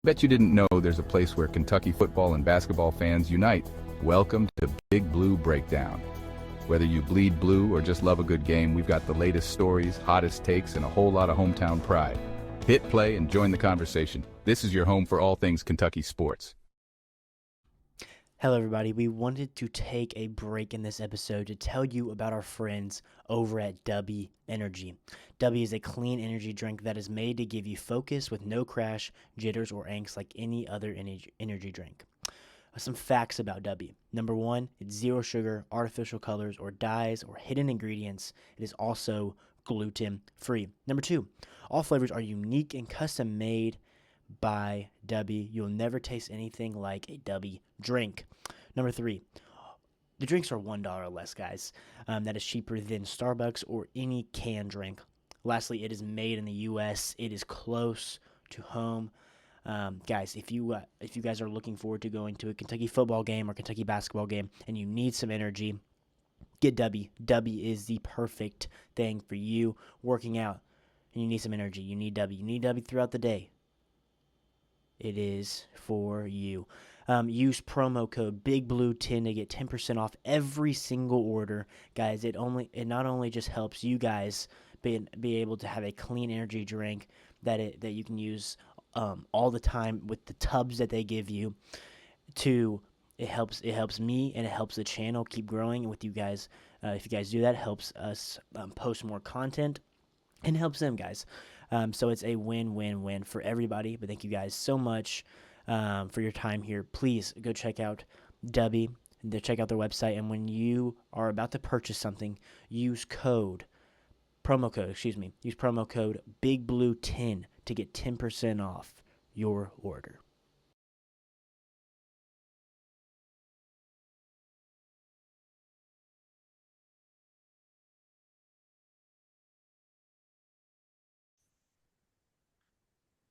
Bet you didn't know there's a place where Kentucky football and basketball fans unite. Welcome to Big Blue Breakdown. Whether you bleed blue or just love a good game, we've got the latest stories, hottest takes, and a whole lot of hometown pride. Hit play and join the conversation. This is your home for all things Kentucky sports. Hello, everybody. We wanted to take a break in this episode to tell you about our friends over at W Energy. W is a clean energy drink that is made to give you focus with no crash, jitters, or angst like any other energy drink. Some facts about W. Number one, it's zero sugar, artificial colors, or dyes, or hidden ingredients. It is also gluten-free. Number two, all flavors are unique and custom made by W. You'll never taste anything like a W drink. Number three, the drinks are $1 or less, guys. That is cheaper than Starbucks or any canned drink. Lastly, it is made in the U.S. It is close to home. Guys, if you guys are looking forward to going to a Kentucky football game or Kentucky basketball game and you need some energy, get W. W is the perfect thing for you working out and you need some energy. You need W. You need W throughout the day. It is for you. Use promo code BIGBLUE10 to get 10% off every single order. Guys, it not only just helps you guys be able to have a clean energy drink that you can use all the time with the tubs that they give you. It helps me and it helps the channel keep growing with you guys. If you guys do that, it helps us post more content and helps them, guys. So it's a win-win-win for everybody. But thank you guys so much for your time here. Please go check out Dubby. Check out their website. And when you are about to purchase something, use promo code BIGBLUE10 to get 10% off your order.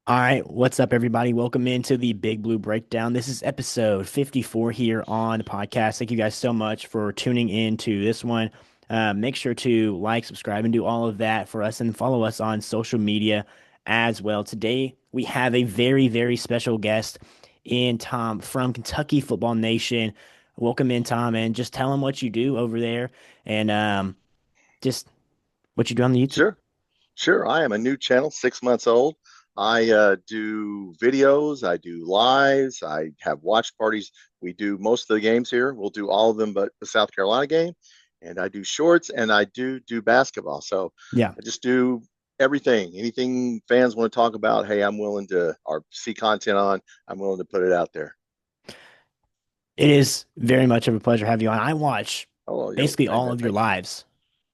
All right, what's up, everybody? Welcome into the Big Blue Breakdown. This is episode 54 here on the podcast. Thank you guys so much for tuning in to this one. Make sure to like, subscribe, and do all of that for us, and follow us on social media as well. Today, we have a very, very special guest in Tom from Kentucky Football Nation. Welcome in, Tom, and just tell him what you do over there and just what you do on the YouTube. Sure. I am a new channel, 6 months old. I do videos, I do lives, I have watch parties. We do most of the games here. We'll do all of them but the South Carolina game. And I do shorts and I do basketball. So Yeah. I just do everything. Anything fans want to talk about, hey, I'm willing to, or see content on, I'm willing to put it out there. It is very much of a pleasure to have you on. I watch basically all of your lives.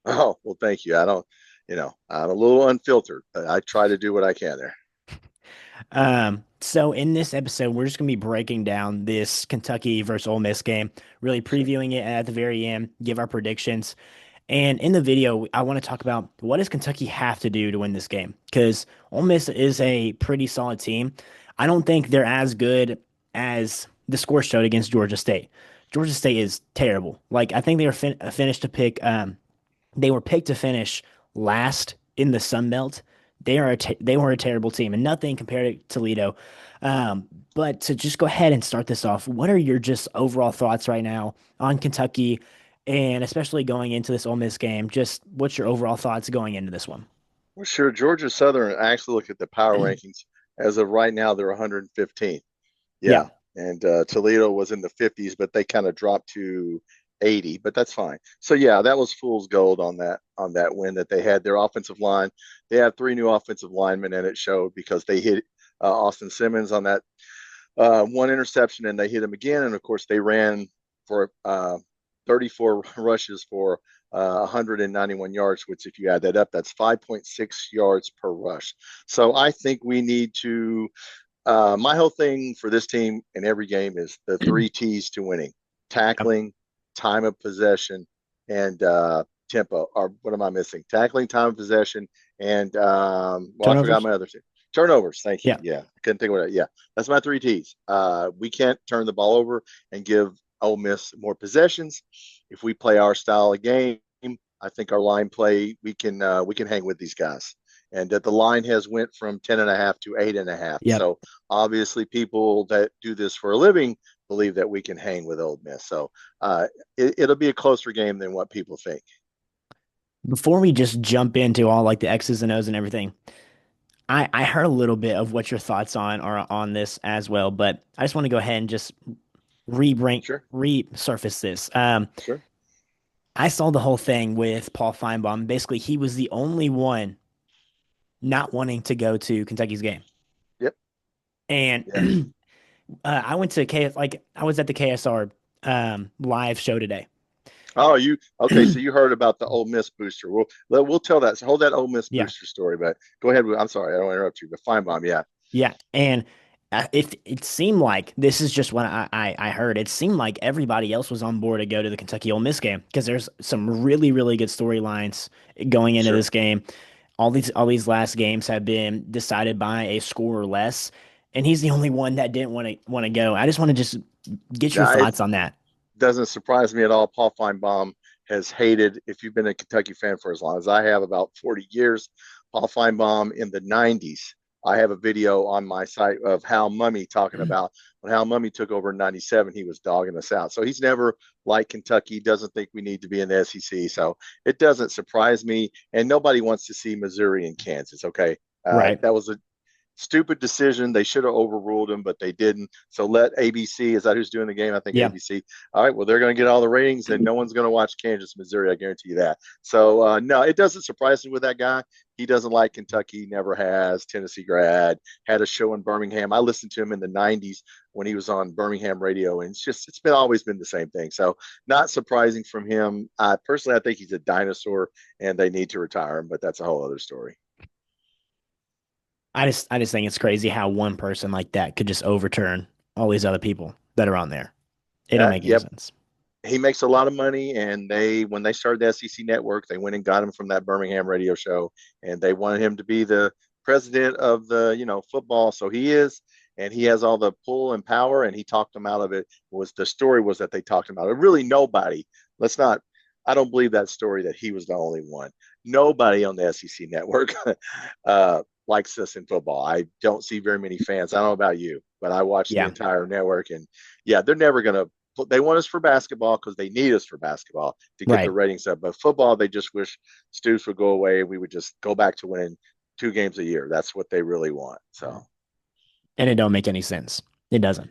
Oh, well, thank you. I'm a little unfiltered, but I try to do what I can there. So in this episode, we're just going to be breaking down this Kentucky versus Ole Miss game, really previewing it at the very end, give our predictions. And in the video, I want to talk about what does Kentucky have to do to win this game? Because Ole Miss is a pretty solid team. I don't think they're as good as the score showed against Georgia State. Georgia State is terrible. Like, I think they were finished to pick. They were picked to finish last in the Sun Belt. They were a terrible team, and nothing compared to Toledo. But to just go ahead and start this off, what are your just overall thoughts right now on Kentucky, and especially going into this Ole Miss game? Just what's your overall thoughts going into this one? Well, sure. Georgia Southern, actually look at the power rankings. As of right now, they're 115th. Yeah. And Toledo was in the 50s, but they kind of dropped to 80, but that's fine. So yeah, that was fool's gold on that win that they had. Their offensive line, they have 3 new offensive linemen, and it showed because they hit Austin Simmons on that one interception, and they hit him again. And of course, they ran for 34 rushes for 191 yards, which if you add that up, that's 5.6 yards per rush. So I think we need to. My whole thing for this team in every game is the 3 T's to winning: tackling, time of possession, and tempo. Or what am I missing? Tackling, time of possession, and I forgot my other two. Turnovers. Thank you. Yeah, I couldn't think of it. Yeah, that's my 3 T's. We can't turn the ball over and give Ole Miss more possessions. If we play our style of game, I think our line play, we can hang with these guys. and that the line has went from 10.5 to 8.5. Yep. So obviously people that do this for a living believe that we can hang with Ole Miss. So it'll be a closer game than what people think. Before we just jump into all like the X's and O's and everything, I heard a little bit of what your thoughts on are on this as well, but I just want to go ahead and just Sure, resurface this. sure. I saw the whole thing with Paul Feinbaum. Basically, he was the only one not wanting to go to Kentucky's game. Yep. Yes. And I went to I was at the KSR live show today. Oh, you okay? So you heard about the Ole Miss booster? We'll tell that. So hold that Ole Miss Yeah, booster story, but go ahead. I'm sorry, I don't want to interrupt you, but Feinbaum, yeah, yeah, and if it seemed like this is just what I heard. It seemed like everybody else was on board to go to the Kentucky Ole Miss game because there's some really really good storylines going into sure. this game. All these last games have been decided by a score or less, and he's the only one that didn't want to go. I just want to just get your Now, it thoughts on that. doesn't surprise me at all. Paul Feinbaum has hated, if you've been a Kentucky fan for as long as I have, about 40 years. Paul Feinbaum in the 90s. I have a video on my site of Hal Mummy talking about when Hal Mummy took over in 97, he was dogging us out. So he's never liked Kentucky, doesn't think we need to be in the SEC. So it doesn't surprise me. And nobody wants to see Missouri and Kansas. Okay. Right. That was a stupid decision. They should have overruled him, but they didn't. So let ABC, is that who's doing the game? I think Yeah. ABC. All right, well, they're going to get all the ratings, and no one's going to watch Kansas, Missouri. I guarantee you that. So, no, it doesn't surprise me with that guy. He doesn't like Kentucky, never has. Tennessee grad, had a show in Birmingham. I listened to him in the 90s when he was on Birmingham radio, and it's been always been the same thing. So, not surprising from him. Personally, I think he's a dinosaur, and they need to retire him, but that's a whole other story. I just think it's crazy how one person like that could just overturn all these other people that are on there. It don't make any Yep, sense. he makes a lot of money, and when they started the SEC network, they went and got him from that Birmingham radio show, and they wanted him to be the president of the football. So he is, and he has all the pull and power, and he talked them out of it. Was the story was that they talked him out of it. Really nobody. Let's not. I don't believe that story that he was the only one. Nobody on the SEC network likes us in football. I don't see very many fans. I don't know about you, but I watch the Yeah. entire network, and yeah, they're never going to. They want us for basketball because they need us for basketball to get the Right. ratings up. But football, they just wish Stoops would go away. We would just go back to winning 2 games a year. That's what they really want. So And it don't make any sense. It doesn't.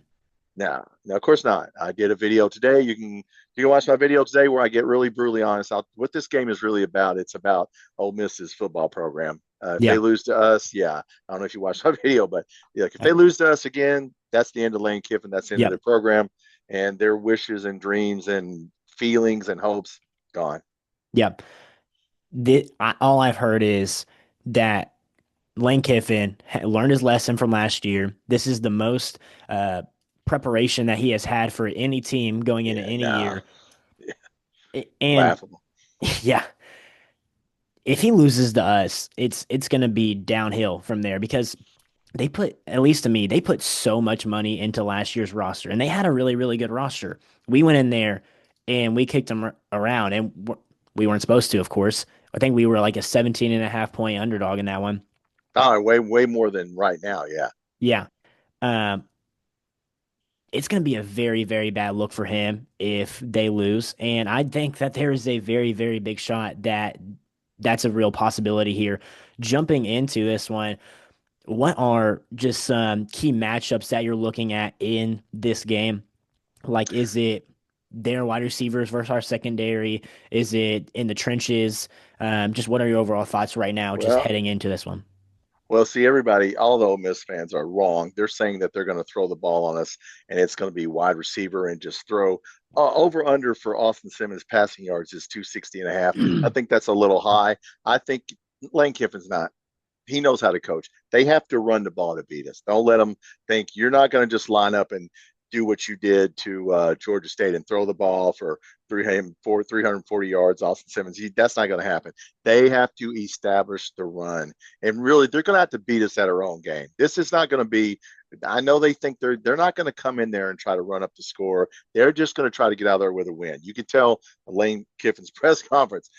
no, of course not. I did a video today. You can watch my video today where I get really brutally honest. What this game is really about. It's about Ole Miss's football program. If they Yeah. lose to us, yeah, I don't know if you watched my video, but yeah, if Uh, they lose to us again, that's the end of Lane Kiffin. That's the end of Yep. their program, and their wishes and dreams and feelings and hopes gone. Yep. All I've heard is that Lane Kiffin learned his lesson from last year. This is the most uh, preparation that he has had for any team going into Yeah, any no, year. And laughable. yeah, if he loses to us, it's going to be downhill from there because they put, at least to me, they put so much money into last year's roster, and they had a really, really good roster. We went in there and we kicked them around, and we weren't supposed to, of course. I think we were like a 17.5 point underdog in that one. Oh, way more than right now. Yeah. Yeah. Um, it's going to be a very, very bad look for him if they lose. And I think that there is a very, very big shot that that's a real possibility here. Jumping into this one, what are just some key matchups that you're looking at in this game? Like, is it their wide receivers versus our secondary? Is it in the trenches? Just what are your overall thoughts right now, just Well, heading into this one? Well, see, everybody, all the Ole Miss fans are wrong. They're saying that they're going to throw the ball on us, and it's going to be wide receiver and just throw. Over under for Austin Simmons passing yards is 260.5. I think that's a little high. I think Lane Kiffin's not. He knows how to coach. They have to run the ball to beat us. Don't let them think you're not going to just line up and do what you did to Georgia State and throw the ball for 340 yards. Austin Simmons, that's not going to happen. They have to establish the run, and really, they're going to have to beat us at our own game. This is not going to be. I know they think they're not going to come in there and try to run up the score. They're just going to try to get out there with a win. You can tell Lane Kiffin's press conference.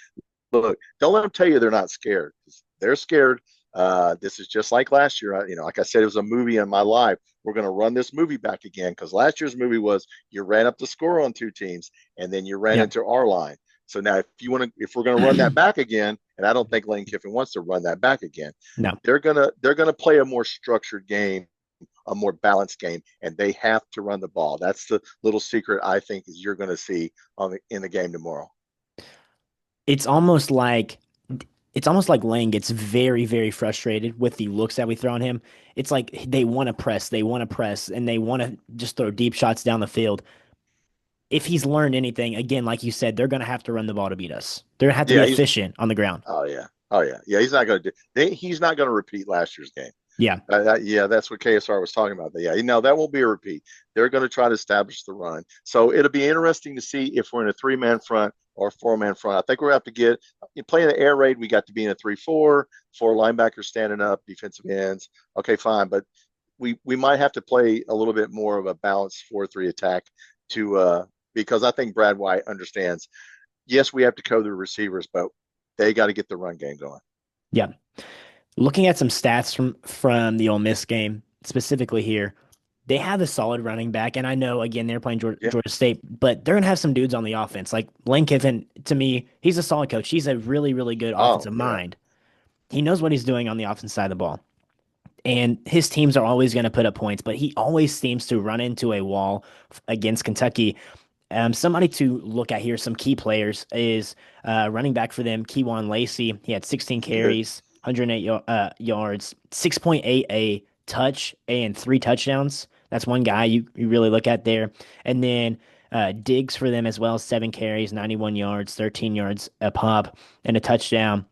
Look, don't let them tell you they're not scared. They're scared. This is just like last year. Like I said, it was a movie in my life. We're going to run this movie back again because last year's movie was you ran up the score on two teams and then you ran Yeah. into our line. So now, if we're going to run that back again, and I don't think Lane Kiffin wants to run that back again, No. they're gonna play a more structured game, a more balanced game, and they have to run the ball. That's the little secret I think is you're going to see in the game tomorrow. It's almost like it's almost like Lane gets very, very frustrated with the looks that we throw on him. It's like they want to press, and they want to just throw deep shots down the field. If he's learned anything, again, like you said, they're going to have to run the ball to beat us. They're going to have to be Yeah, he's. efficient on the ground. Oh yeah. Oh yeah. Yeah, he's not going to do. He's not going to repeat last year's game. Yeah. Yeah, that's what KSR was talking about. Yeah, that won't be a repeat. They're going to try to establish the run. So it'll be interesting to see if we're in a 3-man front or a 4-man front. I think we're going to have to playing the air raid. We got to be in a 3-4, four linebackers standing up, defensive ends. Okay, fine, but we might have to play a little bit more of a balanced 4-3 attack to because I think Brad White understands. Yes, we have to cover the receivers, but they got to get the run game going. Yeah. Looking at some stats from the Ole Miss game, specifically here, they have a solid running back, and I know again they're playing Yeah. Georgia State, but they're gonna have some dudes on the offense. Like Lane Kiffin, to me, he's a solid coach. He's a really, really good Oh offensive yeah. mind. He knows what he's doing on the offense side of the ball, and his teams are always going to put up points, but he always seems to run into a wall against Kentucky. Somebody to look at here, some key players is running back for them, Keywan Lacey. He had 16 Good. carries, 108 yards, 6.8 a touch, and 3 touchdowns. That's one guy you really look at there. And then Diggs for them as well, 7 carries, 91 yards, 13 yards a pop, and a touchdown.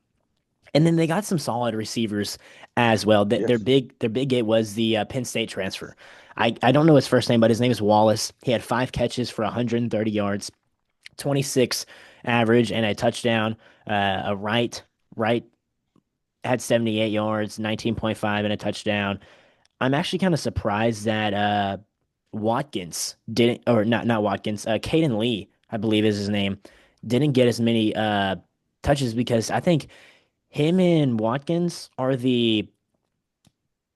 And then they got some solid receivers as well. Yes. Their big get was the Penn State transfer. I don't know his first name, but his name is Wallace. He had 5 catches for 130 yards, 26 average, and a touchdown. A right had 78 yards, 19.5, and a touchdown. I'm actually kind of surprised that Watkins didn't, or not Watkins, Caden Lee, I believe is his name, didn't get as many touches because I think him and Watkins are the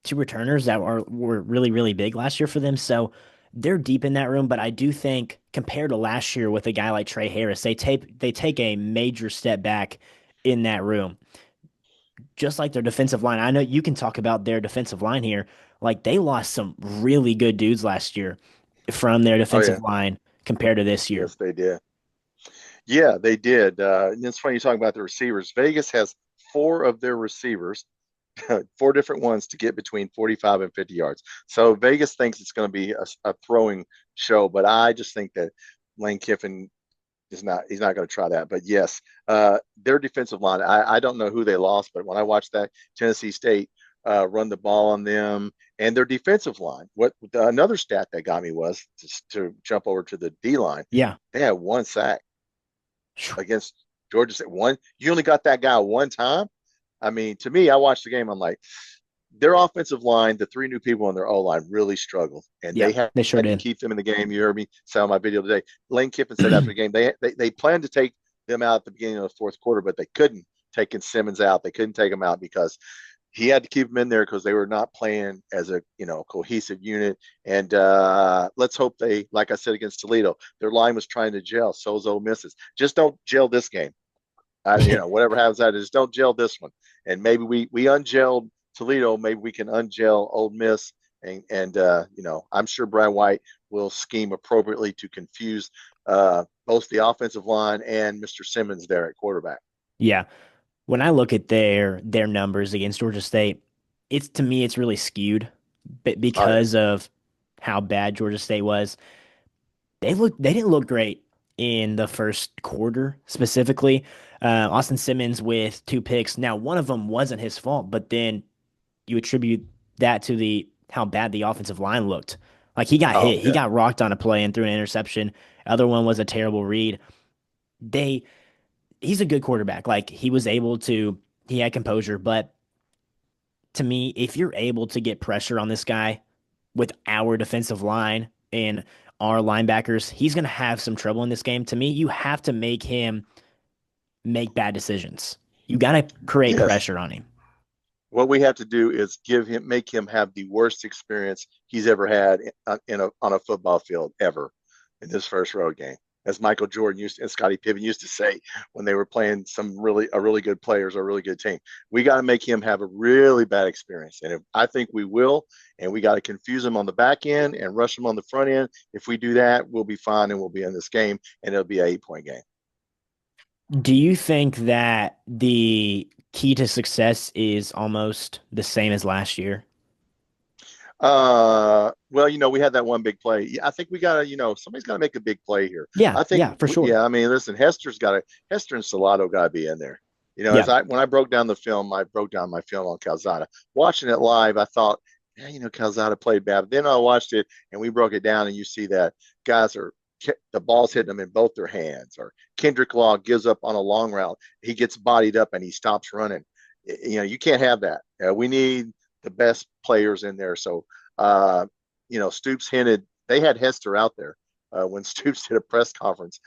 two returners that were really, really big last year for them. So they're deep in that room. But I do think compared to last year with a guy like Trey Harris, they take a major step back in that room. Just like their defensive line. I know you can talk about their defensive line here. Like they lost some really good dudes last year from their Oh yeah. defensive line compared to this year. Yes, they did. Yeah, they did. And it's funny you talk about the receivers. Vegas has four of their receivers, four different ones to get between 45 and 50 yards. So Vegas thinks it's going to be a throwing show, but I just think that Lane Kiffin is not. He's not going to try that. But yes, their defensive line. I don't know who they lost, but when I watched that Tennessee State run the ball on them and their defensive line, what another stat that got me was to jump over to the D line. Yeah. They had one sack Phew. against Georgia State. One, you only got that guy one time. I mean, to me, I watched the game. I'm like, their offensive line, the three new people on their O line really struggled, and Yeah, they had, they sure had to did. keep them in the game. You heard me say on my video today. Lane Kiffin said after the game they planned to take them out at the beginning of the fourth quarter, but they couldn't. Taking Simmons out, they couldn't take him out because he had to keep them in there because they were not playing as a cohesive unit. And let's hope they, like I said against Toledo, their line was trying to gel. So's Ole Misses. Just don't gel this game. Whatever happens out, just don't gel this one. And maybe we ungelled Toledo. Maybe we can ungel Ole Miss. And I'm sure Brad White will scheme appropriately to confuse both the offensive line and Mr. Simmons there at quarterback. Yeah. When I look at their numbers against Georgia State, it's to me it's really skewed Oh yeah. because of how bad Georgia State was. They didn't look great in the first quarter specifically. Austin Simmons with 2 picks. Now one of them wasn't his fault, but then you attribute that to the how bad the offensive line looked. Like he got Oh hit, he yeah. got rocked on a play and threw an interception. Other one was a terrible read. They He's a good quarterback. Like he had composure, but to me, if you're able to get pressure on this guy with our defensive line and our linebackers, he's going to have some trouble in this game. To me, you have to make him make bad decisions. You got to create Yes. pressure on him. What we have to do is make him have the worst experience he's ever had on a football field ever in this first road game. As Michael Jordan used and Scottie Pippen used to say when they were playing a really good players or a really good team, we got to make him have a really bad experience. And I think we will, and we got to confuse him on the back end and rush him on the front end. If we do that, we'll be fine and we'll be in this game, and it'll be an 8 point game. Do you think that the key to success is almost the same as last year? Well, we had that one big play. Yeah, I think we gotta, somebody's gotta make a big play here. Yeah, I think, yeah, for sure. yeah, I mean, listen, Hester and Salato gotta be in there. Yeah, When I broke down the film, I broke down my film on Calzada. Watching it live, I thought, yeah, Calzada played bad. But then I watched it and we broke it down, and you see that guys are the ball's hitting them in both their hands. Or Kendrick Law gives up on a long route, he gets bodied up and he stops running. You can't have that. We need the best players in there. So, Stoops hinted they had Hester out there when Stoops did a press conference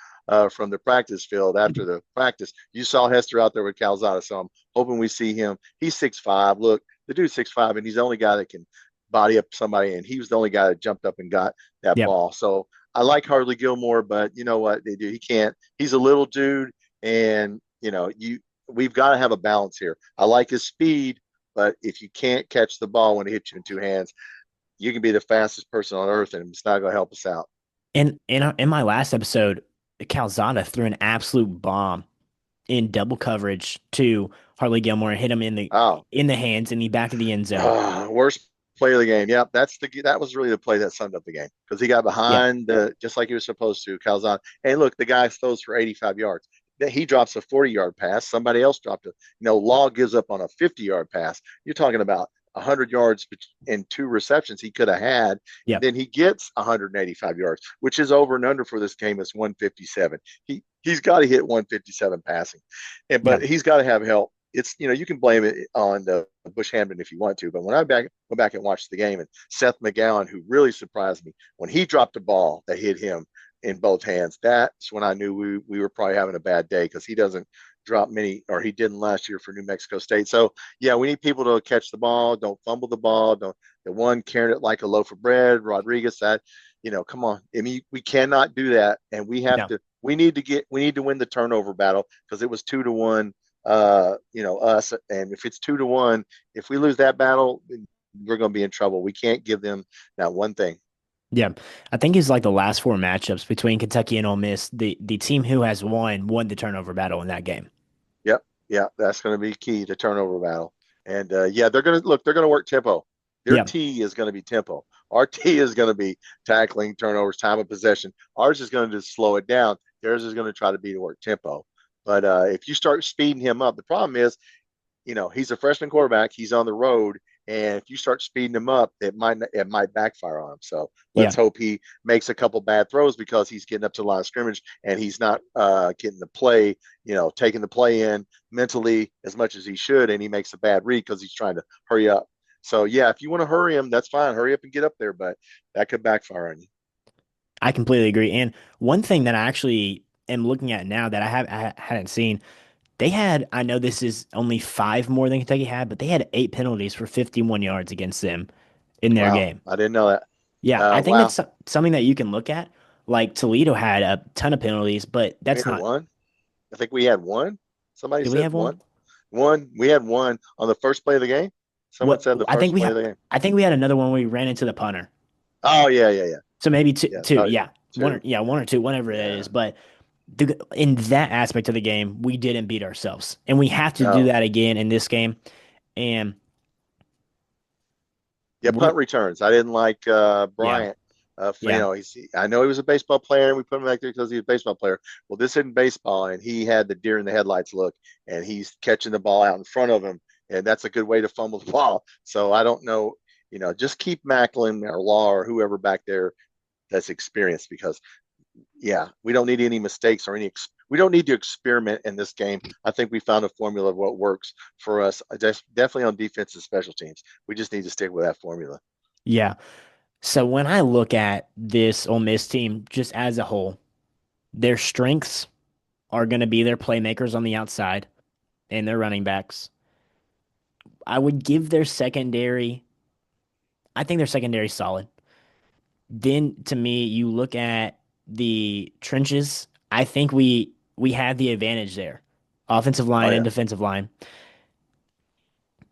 from the practice field after the practice. You saw Hester out there with Calzada, so I'm hoping we see him. He's 6'5". Look, the dude's 6'5", and he's the only guy that can body up somebody, and he was the only guy that jumped up and got that yeah. ball. So I like Harley Gilmore, but you know what they do? He can't. He's a little dude, and we've got to have a balance here. I like his speed, but if you can't catch the ball when it hits you in two hands, you can be the fastest person on earth, and it's not going to help us out. And in my last episode, Calzada threw an absolute bomb in double coverage to Harley Gilmore and hit him Oh, in the hands in the back of the end zone. worst play of the game. Yep, that was really the play that summed up the game because he got Yeah, behind just like he was supposed to. Calzon, and look, the guy throws for 85 yards. He drops a 40-yard pass. Somebody else dropped it. Law gives up on a 50-yard pass. You're talking about 100 yards in two receptions he could have had, and yeah, then he gets 185 yards, which is over and under for this game is 157. He's got to hit 157 passing, yeah, but he's got to have help. It's you can blame it on the Bush Hampton if you want to, but when I go back and watch the game, and Seth McGowan, who really surprised me when he dropped a ball that hit him in both hands, that's when I knew we were probably having a bad day because he doesn't drop many, or he didn't last year for New Mexico State. So yeah, we need people to catch the ball, don't fumble the ball, don't the one carrying it like a loaf of bread, Rodriguez. That come on, I mean we cannot do that, and we have no, to. We need to win the turnover battle because it was 2-1 us. And if it's 2-1, if we lose that battle, we're going to be in trouble. We can't give them that one thing. yeah. I think it's like the last four matchups between Kentucky and Ole Miss. The team who has won the turnover battle in that game. Yep. Yeah. That's going to be key to turnover battle. And yeah, they're going to work tempo. Their Yeah, T is going to be tempo. Our T is going to be tackling, turnovers, time of possession. Ours is going to just slow it down. Theirs is going to try to be to work tempo. But if you start speeding him up, the problem is he's a freshman quarterback. He's on the road, and if you start speeding him up, it might backfire on him. So yeah, let's hope he makes a couple bad throws because he's getting up to the line of scrimmage and he's not getting the play, taking the play in mentally as much as he should, and he makes a bad read because he's trying to hurry up. So yeah, if you want to hurry him, that's fine. Hurry up and get up there, but that could backfire on you. I completely agree. And one thing that I actually am looking at now that I hadn't seen, they had, I know this is only five more than Kentucky had, but they had 8 penalties for 51 yards against them in their Wow, game. I didn't know that. Yeah, I think that's Wow, something that you can look at. Like Toledo had a ton of penalties, but we that's had not. one. I think we had one. Somebody Did we said have one? one. One. We had one on the first play of the game. Someone What said the I think first we play of had, the game. I think we had another one where we ran into the punter. Oh yeah, yeah, yeah, So maybe two, yeah. two, No, yeah, one or two. yeah, one or two, whatever that Yeah. is. But in that aspect of the game, we didn't beat ourselves, and we have to do No. that again in this game. And Yeah, we're punt returns. I didn't like yeah, Bryant. yeah, I know he was a baseball player, and we put him back there because he was a baseball player. Well, this isn't baseball, and he had the deer in the headlights look, and he's catching the ball out in front of him, and that's a good way to fumble the ball. So I don't know. Just keep Macklin or Law or whoever back there that's experienced because yeah, we don't need any mistakes or we don't need to experiment in this game. I think we found a formula of what works for us. Definitely on defense and special teams. We just need to stick with that formula. yeah. So when I look at this Ole Miss team just as a whole, their strengths are going to be their playmakers on the outside and their running backs. I would give their secondary. I think their secondary is solid. Then to me, you look at the trenches. I think we have the advantage there, offensive Oh line and yeah. defensive line.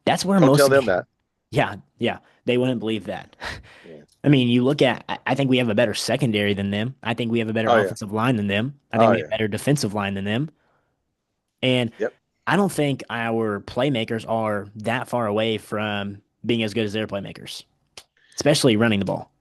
That's where Don't most tell of the them game. that. Yeah, yeah, they wouldn't believe that. Yeah. I mean, you look at. I think we have a better secondary than them. I think we have a better Oh yeah. offensive line than them. I think Oh we have yeah. better defensive line than them. And Yep. I don't think our playmakers are that far away from being as good as their playmakers, especially running the ball.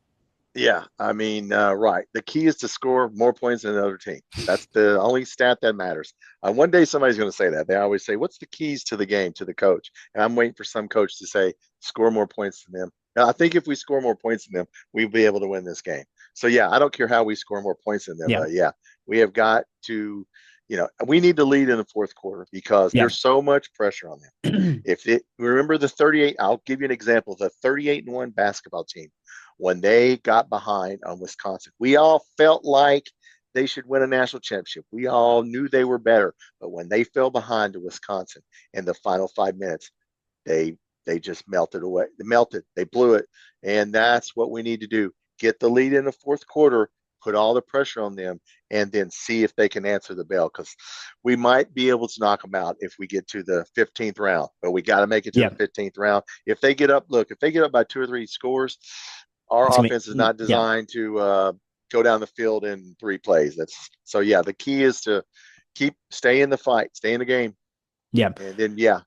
Yeah, I mean, right. The key is to score more points than the other team. That's the only stat that matters. One day somebody's going to say that. They always say, "What's the keys to the game?" To the coach, and I'm waiting for some coach to say, "Score more points than them." And I think if we score more points than them, we'll be able to win this game. So yeah, I don't care how we score more points than them, Yeah, but yeah, we have got to, we need to lead in the fourth quarter because yeah, there's so much pressure on them. If it remember the 38, I'll give you an example. The 38-1 basketball team, when they got behind on Wisconsin, we all felt like they should win a national championship. We all knew they were better, but when they fell behind to Wisconsin in the final 5 minutes, they they just melted away. They melted. They blew it, and that's what we need to do. Get the lead in the fourth quarter, put all the pressure on them, and then see if they can answer the bell because we might be able to knock them out if we get to the 15th round. But we got to make it to yeah. the 15th round. If they get up, look, if they get up by 2 or 3 scores, It's our gonna offense is be, not yeah, designed to go down the field in 3 plays. That's so yeah. The key is to stay in the fight, stay in the game, yeah. and then yeah,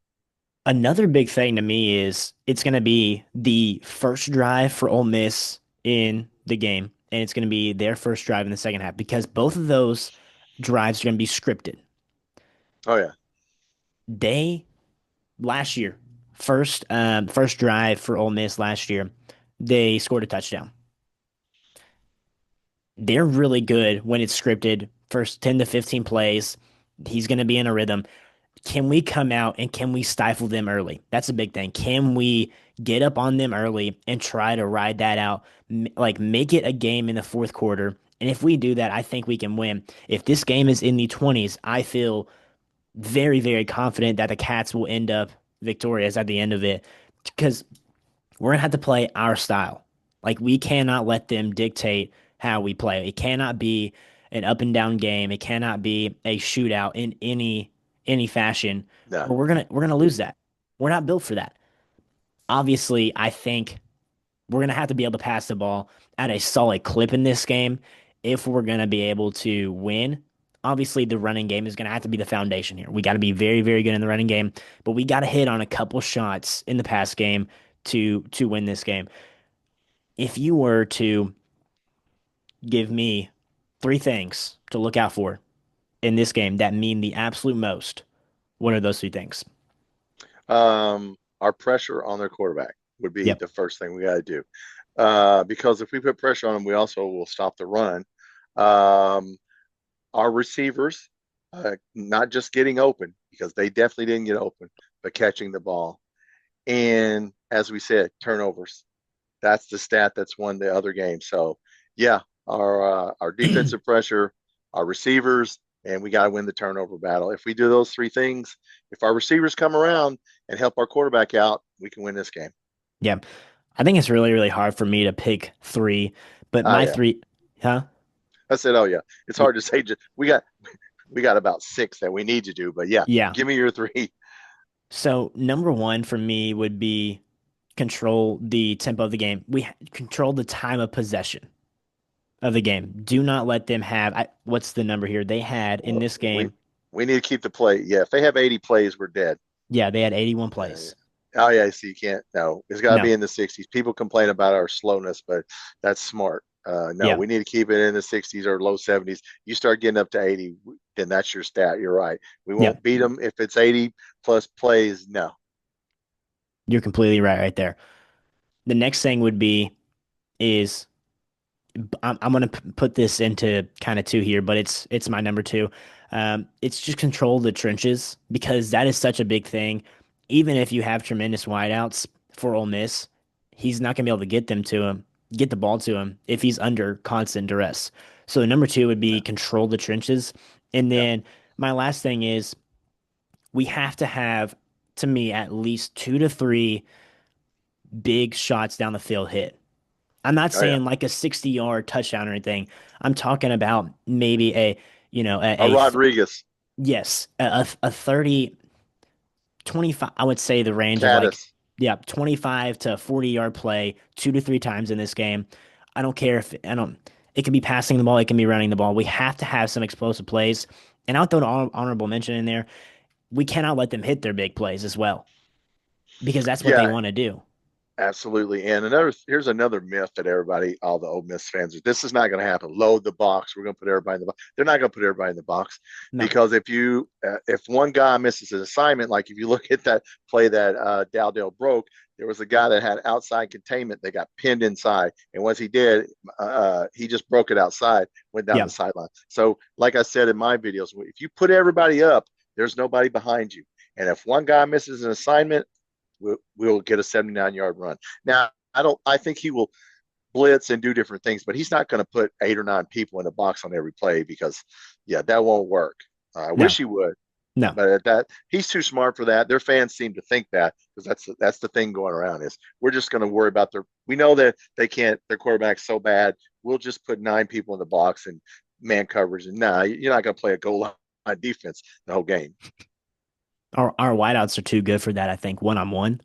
Another big thing to me is it's gonna be the first drive for Ole Miss in the game, and it's gonna be their first drive in the second half because both of those drives are gonna be scripted. oh yeah, They last year, first drive for Ole Miss last year, they scored a touchdown. They're really good when it's scripted. First 10 to 15 plays, he's going to be in a rhythm. Can we come out and can we stifle them early? That's a big thing. Can we get up on them early and try to ride that out? Like make it a game in the fourth quarter. And if we do that, I think we can win. If this game is in the 20s, I feel very, very confident that the Cats will end up victorious at the end of it because we're gonna have to play our style. Like we cannot let them dictate how we play. It cannot be an up and down game. It cannot be a shootout in any fashion, no, or we're gonna lose that. We're not built for that. Obviously, I think we're gonna have to be able to pass the ball at a solid clip in this game if we're gonna be able to win. Obviously, the running game is gonna have to be the foundation here. We got to be very, very good in the running game, but we got to hit on a couple shots in the pass game to win this game. If you were to give me three things to look out for in this game that mean the absolute most, what are those three things? our pressure on their quarterback would be Yep. the first thing we got to do. Because if we put pressure on them, we also will stop the run. Um, our receivers, not just getting open because they definitely didn't get open, but catching the ball. And as we said, turnovers. That's the stat that's won the other game. So yeah, our defensive pressure, our receivers, and we got to win the turnover battle. If we do those three things, if our receivers come around and help our quarterback out, we can win this game. Yeah. I think it's really, really hard for me to pick three, but Oh my yeah, three, huh? I said, oh yeah, it's hard to say. Just, we got about six that we need to do, but yeah, Yeah. give me your three. So number one for me would be control the tempo of the game. Control the time of possession of the game. Do not let them have what's the number here? They had in Well, this we game, we need to keep the play. Yeah, if they have 80 plays, we're dead. yeah, they had 81 Yeah, yeah. plays. Oh yeah, so you can't. No, it's got to No. be in the 60s. People complain about our slowness, but that's smart. No, Yeah. we need to keep it in the 60s or low 70s. You start getting up to 80, then that's your stat. You're right. We Yeah. won't beat them if it's 80 plus plays. No, You're completely right there. The next thing would be is I'm gonna put this into kind of two here, but it's my number two. It's just control the trenches because that is such a big thing. Even if you have tremendous wideouts for Ole Miss, he's not gonna be able to get the ball to him if he's under constant duress. So number two would be no, control the trenches, and yeah, then my last thing is we have to have to me at least 2 to 3 big shots down the field hit. I'm not Oh yeah, saying like a 60-yard touchdown or anything. I'm talking about maybe a, you know, a Rodriguez, yes, a 30, 25. I would say the range of like, Caddis. yeah, 25 to 40-yard play 2 to 3 times in this game. I don't care if, I don't, it can be passing the ball, it can be running the ball. We have to have some explosive plays. And I'll throw an honorable mention in there. We cannot let them hit their big plays as well because that's what they Yeah, want to do. absolutely. And here's another myth that everybody, all the Ole Miss fans, this is not going to happen. Load the box. We're going to put everybody in the box. They're not going to put everybody in the box No. because if one guy misses an assignment, like if you look at that play that Dowdell broke, there was a guy that had outside containment that got pinned inside, and once he did, he just broke it outside, went down Yeah. the sideline. So, like I said in my videos, if you put everybody up, there's nobody behind you, and if one guy misses an assignment, we'll get a 79-yard run. Now, I think he will blitz and do different things, but he's not going to put 8 or 9 people in the box on every play because, yeah, that won't work. I No. wish he would, No. but at that he's too smart for that. Their fans seem to think that because that's the thing going around is we're just going to worry about their. We know that they can't. Their quarterback's so bad. We'll just put 9 people in the box and man coverage. And nah, you're not going to play a goal line defense the whole game. Our wideouts are too good for that, I think, one on one,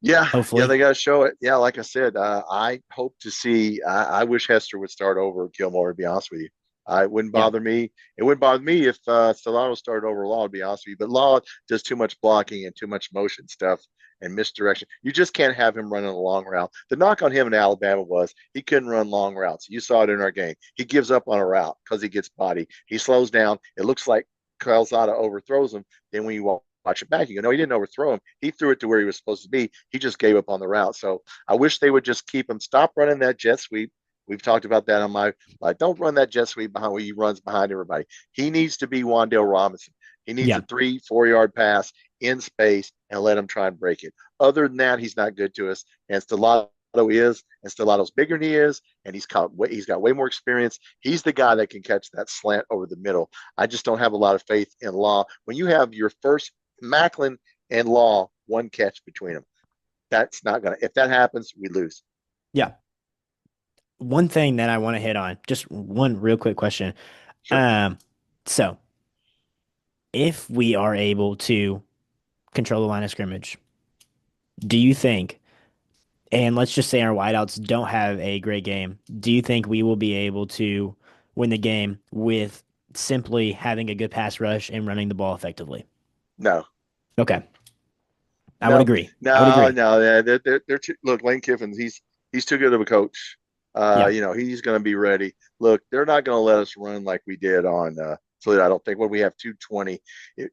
Yeah, yeah, hopefully. they got to show it. Yeah, like I said, I hope to see. I wish Hester would start over Gilmore. To be honest with you, it wouldn't Yeah. bother me. It wouldn't bother me if Solano started over Law. To be honest with you, but Law does too much blocking and too much motion stuff and misdirection. You just can't have him running a long route. The knock on him in Alabama was he couldn't run long routes. You saw it in our game. He gives up on a route because he gets body. He slows down. It looks like Calzada overthrows him. Then when you watch it back, you go, no, he didn't overthrow him. He threw it to where he was supposed to be. He just gave up on the route. So I wish they would just keep him. Stop running that jet sweep. We've talked about that on my like. Don't run that jet sweep behind where he runs behind everybody. He needs to be Wandale Robinson. He needs Yeah. a 3-4 yard pass in space and let him try and break it. Other than that, he's not good to us. And Stellato is, and Stellato's bigger than he is, and he's got way more experience. He's the guy that can catch that slant over the middle. I just don't have a lot of faith in Law. When you have your first Macklin and Law, one catch between them. That's not gonna. If that happens, we lose. Yeah. One thing that I want to hit on, just one real quick question. Sure. Um, so if we are able to control the line of scrimmage, do you think, and let's just say our wideouts don't have a great game, do you think we will be able to win the game with simply having a good pass rush and running the ball effectively? No. Okay. I would No. agree. I would No. agree. No. They're too, look. Lane Kiffin. He's too good of a coach. Yeah. He's going to be ready. Look, they're not going to let us run like we did on. So I don't think when we have 220,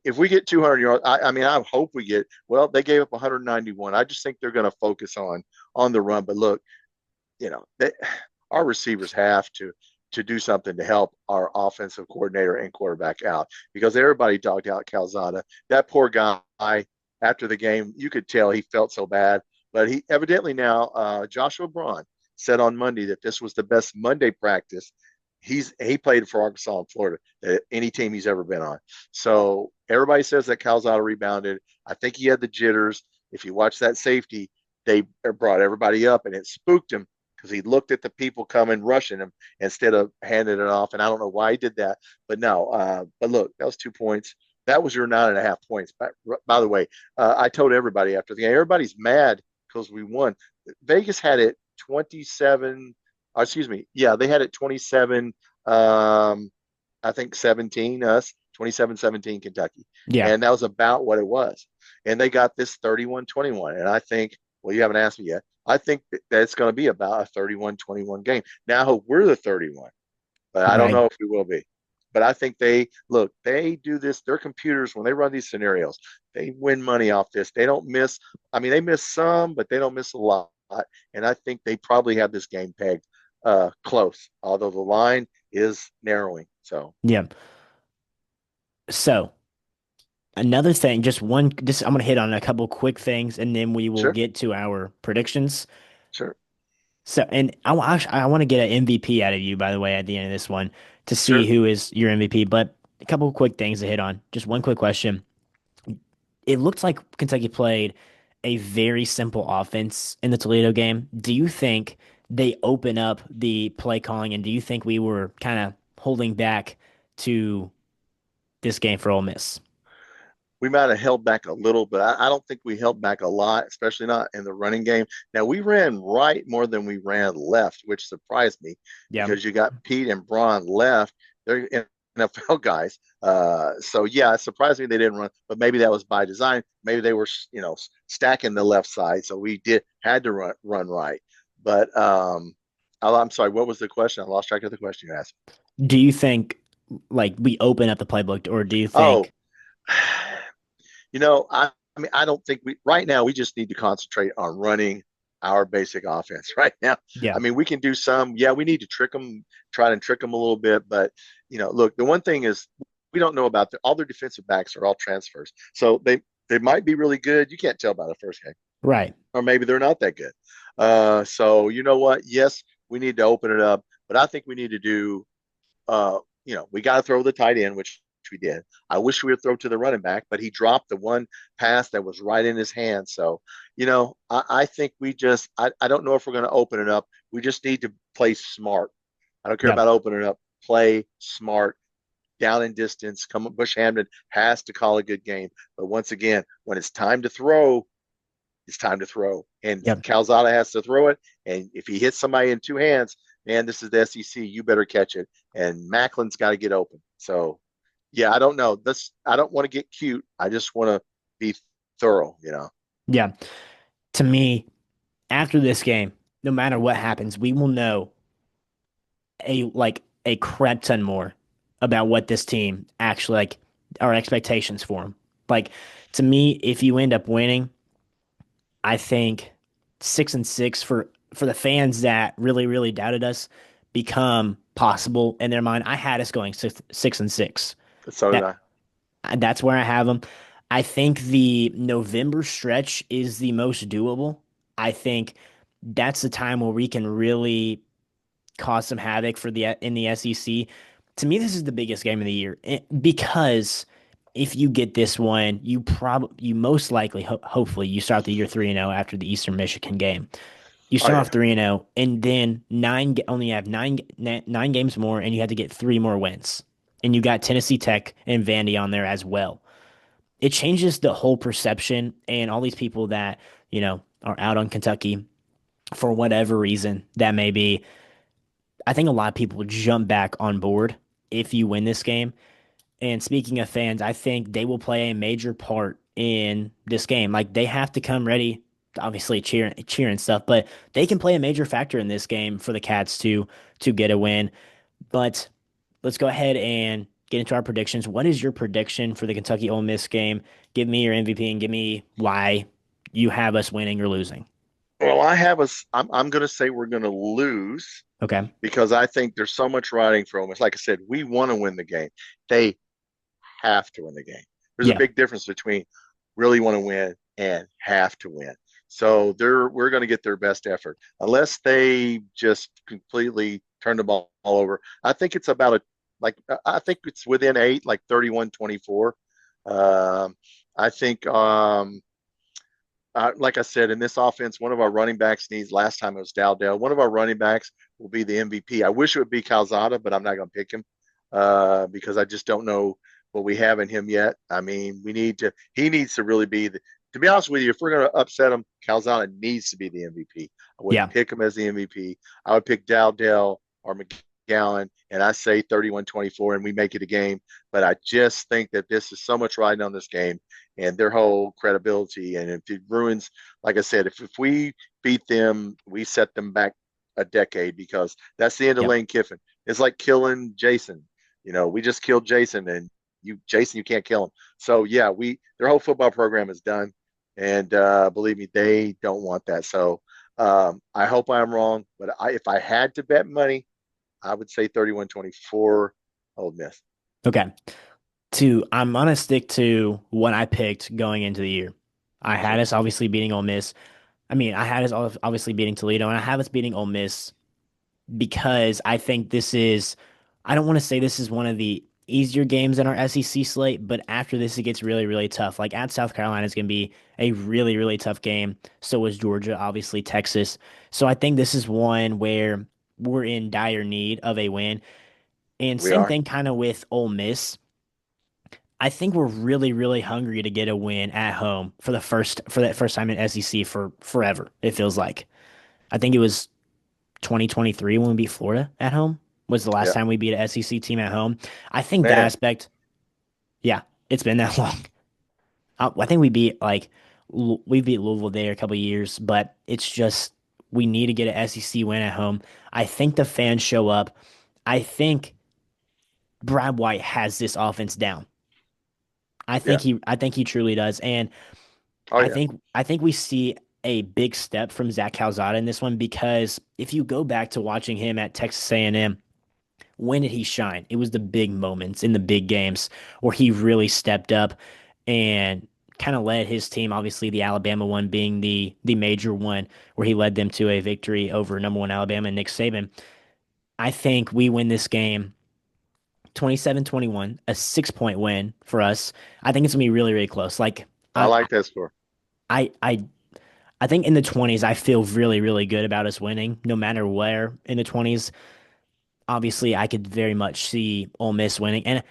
if we get 200 yards, I mean, I hope we get. Well, they gave up 191. I just think they're going to focus on the run. But look, our receivers have to do something to help our offensive coordinator and quarterback out because everybody dogged out Calzada. That poor guy after the game, you could tell he felt so bad. But he evidently now, Joshua Braun said on Monday that this was the best Monday practice. He played for Arkansas and Florida, any team he's ever been on. So everybody says that Calzada rebounded. I think he had the jitters. If you watch that safety, they brought everybody up and it spooked him because he looked at the people coming rushing him instead of handing it off. And I don't know why he did that, but no. But look, that was 2 points. That was your 9.5 points. By the way, I told everybody after the game, everybody's mad because we won. Vegas had it 27. Excuse me. Yeah, they had it 27. I think 17. Us 27-17 Kentucky, Yeah. and that was about what it was. And they got this 31-21. And I think, well, you haven't asked me yet. I think that it's going to be about a 31-21 game. Now, I hope we're the 31, but I don't Right. know if we will be. But I think they do this. Their computers, when they run these scenarios, they win money off this. They don't miss. I mean, they miss some, but they don't miss a lot. And I think they probably have this game pegged close, although the line is narrowing. So, Yeah. So another thing, just I'm gonna hit on a couple quick things and then we will sure, get to our predictions. sure, So, and I want to get an MVP out of you, by the way, at the end of this one to see sure. who is your MVP. But a couple quick things to hit on. Just one quick question. it looked like Kentucky played a very simple offense in the Toledo game. Do you think they open up the play calling, and do you think we were kind of holding back to this game for Ole Miss? We might have held back a little, but I don't think we held back a lot, especially not in the running game. Now we ran right more than we ran left, which surprised me Yeah. because you got Pete and Braun left. They're NFL guys. So yeah, it surprised me they didn't run, but maybe that was by design. Maybe they were, stacking the left side, so we did had to run right. But I'm sorry, what was the question? I lost track of the question you asked. Do you think like we open up the playbook, or do you Oh, think, I mean, I don't think right now we just need to concentrate on running our basic offense right now. I yeah, mean, we can do some, yeah, we need to try and trick them a little bit. But, look, the one thing is we don't know about all their defensive backs are all transfers. So they might be really good. You can't tell by the first game, right? or maybe they're not that good. So you know what? Yes, we need to open it up, but I think we need to do we got to throw the tight end, which we did. I wish we would throw to the running back, but he dropped the one pass that was right in his hand. So, I think I don't know if we're going to open it up. We just need to play smart. I don't care Yeah, about opening it up. Play smart, down in distance. Come on, Bush Hamden has to call a good game. But once again, when it's time to throw, it's time to throw. And yeah, Calzada has to throw it. And if he hits somebody in two hands, man, this is the SEC. You better catch it. And Macklin's got to get open. So, yeah, I don't know. I don't want to get cute. I just want to be thorough. yeah. To me, after this game, no matter what happens, we will know a crap ton more about what this team actually like our expectations for them. Like to me, if you end up winning, I think 6-6 for the fans that really doubted us become possible in their mind. I had us going 6-6. So did That I. that's where I have them. I think the November stretch is the most doable. I think that's the time where we can really cause some havoc for the in the SEC. To me, this is the biggest game of the year because if you get this one, you most likely hopefully you start the year 3-0 after the Eastern Michigan game. You Oh start off yeah. 3-0 and then only have nine games more and you have to get three more wins. And you got Tennessee Tech and Vandy on there as well. It changes the whole perception and all these people that, are out on Kentucky for whatever reason that may be. I think a lot of people would jump back on board if you win this game. And speaking of fans, I think they will play a major part in this game. Like they have to come ready, obviously cheer and stuff, but they can play a major factor in this game for the Cats to get a win. But let's go ahead and get into our predictions. What is your prediction for the Kentucky Ole Miss game? Give me your MVP and give me why you have us winning or losing. Well, I'm going to say we're going to lose Okay. because I think there's so much riding for them. It's like I said, we want to win the game. They have to win the game. There's a Yeah. big difference between really want to win and have to win. So we're going to get their best effort unless they just completely turn the ball all over. I think it's about I think it's within 8, like 31-24. I think like I said, in this offense, one of our running backs needs. Last time it was Dowdell. One of our running backs will be the MVP. I wish it would be Calzada, but I'm not going to pick him because I just don't know what we have in him yet. I mean, he needs to really be to be honest with you, if we're going to upset him, Calzada needs to be the MVP. I wouldn't Yeah. pick him as the MVP. I would pick Dowdell or McGowan, and I say 31-24, and we make it a game. But I just think that this is so much riding on this game and their whole credibility. And if it ruins, like I said, if we beat them, we set them back a decade because that's the end of Yep. Lane Kiffin. It's like killing Jason. We just killed Jason, and Jason, you can't kill him. So yeah, their whole football program is done, and believe me, they don't want that. So I hope I'm wrong, but if I had to bet money, I would say 31-24 Ole Miss. Okay. I'm gonna stick to what I picked going into the year. I had Okay. us obviously beating Ole Miss. I mean, I had us obviously beating Toledo, and I have us beating Ole Miss because I think this is. I don't want to say this is one of the easier games in our SEC slate, but after this, it gets really, really tough. Like at South Carolina is going to be a really, really tough game. So is Georgia, obviously Texas. So I think this is one where we're in dire need of a win. And We same are. thing kind of with Ole Miss. I think we're really, really hungry to get a win at home for that first time in SEC for forever. It feels like. I think it was 2023 when we beat Florida at home was the last Yeah, time we beat an SEC team at home. I think that man. aspect, yeah, it's been that long. I think we beat we beat Louisville there a couple of years, but it's just we need to get an SEC win at home. I think the fans show up. I think Brad White has this offense down. Yeah. I think he truly does, and Oh yeah. I think we see a big step from Zach Calzada in this one because if you go back to watching him at Texas A&M, when did he shine? It was the big moments in the big games where he really stepped up and kind of led his team. Obviously, the Alabama one being the major one where he led them to a victory over number one Alabama and Nick Saban. I think we win this game 27-21, a 6 point win for us. I think it's gonna be really, really close. Like I I like that score. I I I think in the 20s, I feel really, really good about us winning, no matter where in the 20s. Obviously, I could very much see Ole Miss winning. And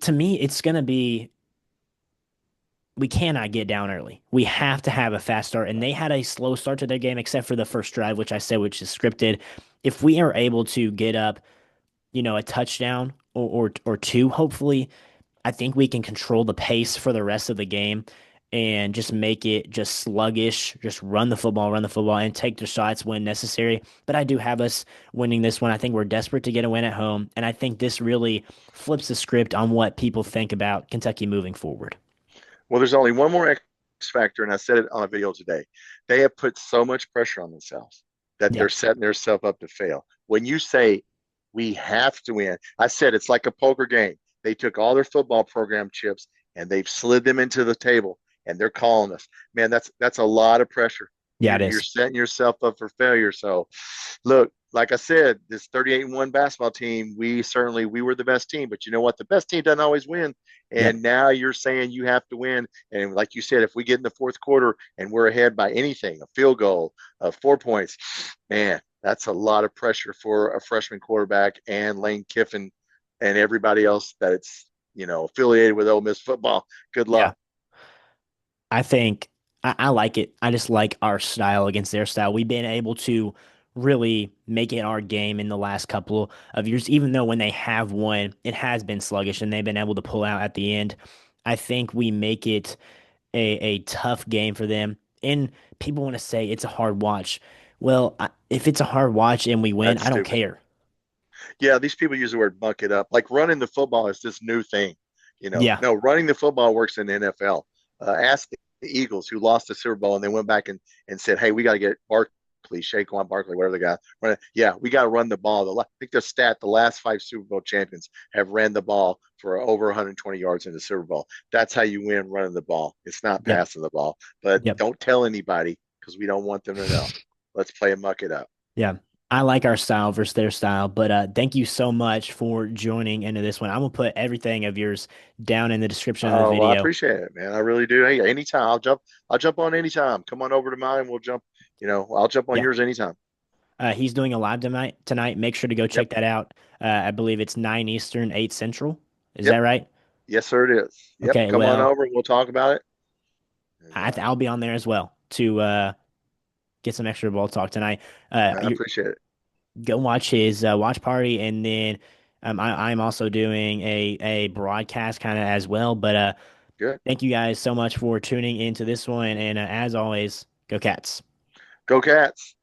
to me, it's going to be we cannot get down early. We have to have a fast start. And they had a slow start to their game, except for the first drive, which I said, which is scripted. If we are able to get up, a touchdown or two, hopefully, I think we can control the pace for the rest of the game and just make it just sluggish, just run the football, and take the shots when necessary. But I do have us winning this one. I think we're desperate to get a win at home, and I think this really flips the script on what people think about Kentucky moving forward. Well, there's only one more X factor, and I said it on a video today. They have put so much pressure on themselves that Yeah, they're setting themselves up to fail. When you say we have to win, I said it's like a poker game. They took all their football program chips and they've slid them into the table, and they're calling us. Man, that's a lot of pressure. yeah, it You're is. setting yourself up for failure. So, look, like I said, this 38-1 basketball team, we were the best team, but you know what? The best team doesn't always win. Yep. And now you're saying you have to win. And like you said, if we get in the fourth quarter and we're ahead by anything, a field goal, 4 points, man, that's a lot of pressure for a freshman quarterback and Lane Kiffin and everybody else that's affiliated with Ole Miss football. Good Yeah. luck. I think I like it. I just like our style against their style. We've been able to really make it our game in the last couple of years, even though when they have won, it has been sluggish and they've been able to pull out at the end. I think we make it a tough game for them. And people want to say it's a hard watch. Well, if it's a hard watch and we win, That's I don't stupid. care. Yeah, these people use the word buck it up. Like running the football is this new thing. Yeah, No, running the football works in the NFL. Ask the Eagles who lost the Super Bowl and they went back and said, hey, we got to get Barkley, Saquon Barkley, whatever the guy. Yeah, we got to run the ball. I think the last five Super Bowl champions have ran the ball for over 120 yards in the Super Bowl. That's how you win running the ball. It's not yep, passing the ball. But yep. don't tell anybody because we don't want them to know. Let's play and muck it up. Yeah. I like our style versus their style, but thank you so much for joining into this one. I'm gonna put everything of yours down in the description of the Oh, well, I video. appreciate it, man. I really do. Hey, anytime I'll jump. I'll jump on anytime. Come on over to mine. We'll jump. I'll jump on Yeah. yours anytime. He's doing a live tonight. Make sure to go Yep. check that out. I believe it's 9 Eastern, 8 Central. Is that Yep. right? Yes, sir. It is. Yep. Okay, Come on well, over and we'll talk about it. And I'll be on there as well to get some extra ball talk tonight. I appreciate it. Go watch his watch party, and then I'm also doing a broadcast kind of as well. But Good. thank you guys so much for tuning into this one, and as always, go Cats. Go Cats.